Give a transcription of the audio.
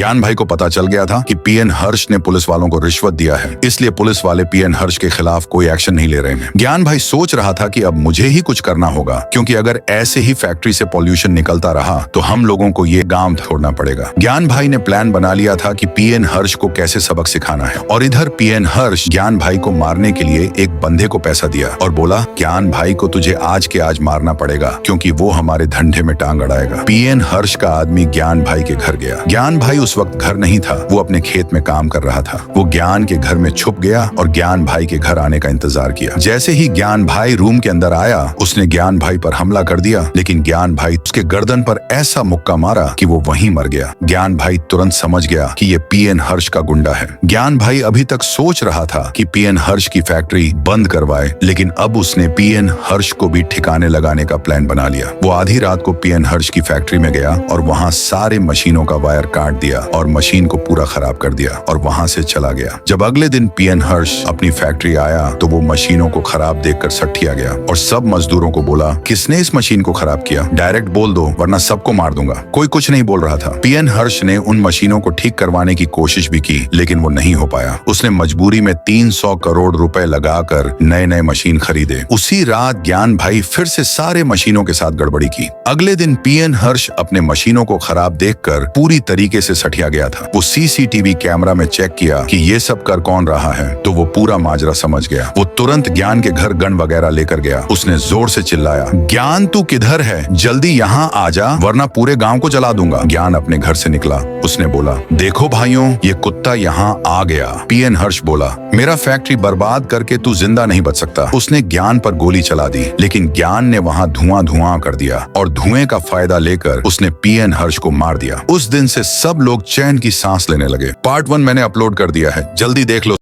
ज्ञान भाई को पता चल गया था कि पीएन हर्ष ने पुलिस वालों को रिश्वत दिया है, इसलिए पुलिस वाले पीएन हर्ष के खिलाफ कोई एक्शन नहीं ले रहे हैं। ज्ञान भाई सोच रहा था कि अब मुझे ही कुछ करना होगा, क्योंकि अगर ऐसे ही फैक्ट्री से पॉल्यूशन निकलता रहा तो हम लोगों को ये गांव छोड़ना पड़ेगा। ज्ञान भाई ने प्लान बना लिया था कि पीएन हर्ष को कैसे सबक सिखाना है, और इधर पीएन हर्ष ज्ञान भाई को मारने के लिए एक बंदे को पैसा दिया और बोला, ज्ञान भाई को तुझे आज के आज मारना पड़ेगा, क्योंकि वो हमारे धंधे में टांग अड़ाएगा। पीएन हर्ष का आदमी ज्ञान भाई के घर गया। ज्ञान भाई उस वक्त घर नहीं था, वो अपने खेत में काम कर रहा था। वो ज्ञान के घर में छुप गया और ज्ञान भाई के घर आने का इंतजार किया। जैसे ही ज्ञान भाई रूम के अंदर आया, उसने ज्ञान भाई पर हमला कर दिया, लेकिन ज्ञान भाई उसके गर्दन पर ऐसा मुक्का मारा कि वो वहीं मर गया। ज्ञान भाई तुरंत समझ गया कि ये पीएन हर्ष का गुंडा है। ज्ञान भाई अभी तक सोच रहा था कि पीएन हर्ष की फैक्ट्री बंद करवाए, लेकिन अब उसने पीएन हर्ष को भी ठिकाने लगाने का प्लान बना लिया। वो आधी रात को पीएन हर्ष की फैक्ट्री में गया और वहां सारे मशीनों का वायर काट दिया और मशीन को पूरा खराब कर दिया और वहां से चला गया। जब अगले दिन पीएन हर्ष अपनी फैक्ट्री आया तो वो मशीनों को खराब देखकर सठिया गया और सब मजदूरों को बोला, किसने इस मशीन को खराब किया? डायरेक्ट बोल दो वरना सबको मार दूंगा। कोई कुछ नहीं बोल रहा था। पीएन हर्ष ने उन मशीनों को ठीक करवाने की कोशिश भी की, लेकिन वो नहीं हो पाया। उसने मजबूरी में 300 करोड़ रुपए लगाकर नए मशीन खरीदे। उसी रात ज्ञान भाई फिर से सारे मशीनों के साथ गड़बड़ी की। अगले दिन पीएन हर्ष अपने मशीनों को खराब देखकर पूरी तरीके से सठिया गया था। वो सीसीटीवी कैमरा में चेक किया कि ये सब कर कौन रहा है, तो वो पूरा माजरा समझ गया। वो तुरंत ज्ञान के घर गन वगैरह लेकर गया। उसने जोर से चिल्लाया, ज्ञान तू किधर है? जल्दी यहाँ आ जा वरना पूरे गांव को जला दूंगा। ज्ञान अपने घर से निकला। उसने बोला, देखो भाइयों, ये कुत्ता यहाँ आ गया। पीएन हर्ष बोला, मेरा फैक्ट्री बर्बाद करके तू जिंदा नहीं बच सकता। उसने ज्ञान पर गोली चला दी, लेकिन ज्ञान ने वहां धुआं कर दिया और धुएं का फायदा लेकर उसने पीएन हर्ष को मार दिया। उस दिन से सब लोग चैन की सांस लेने लगे। पार्ट 1 मैंने अपलोड कर दिया है, जल्दी देख लो।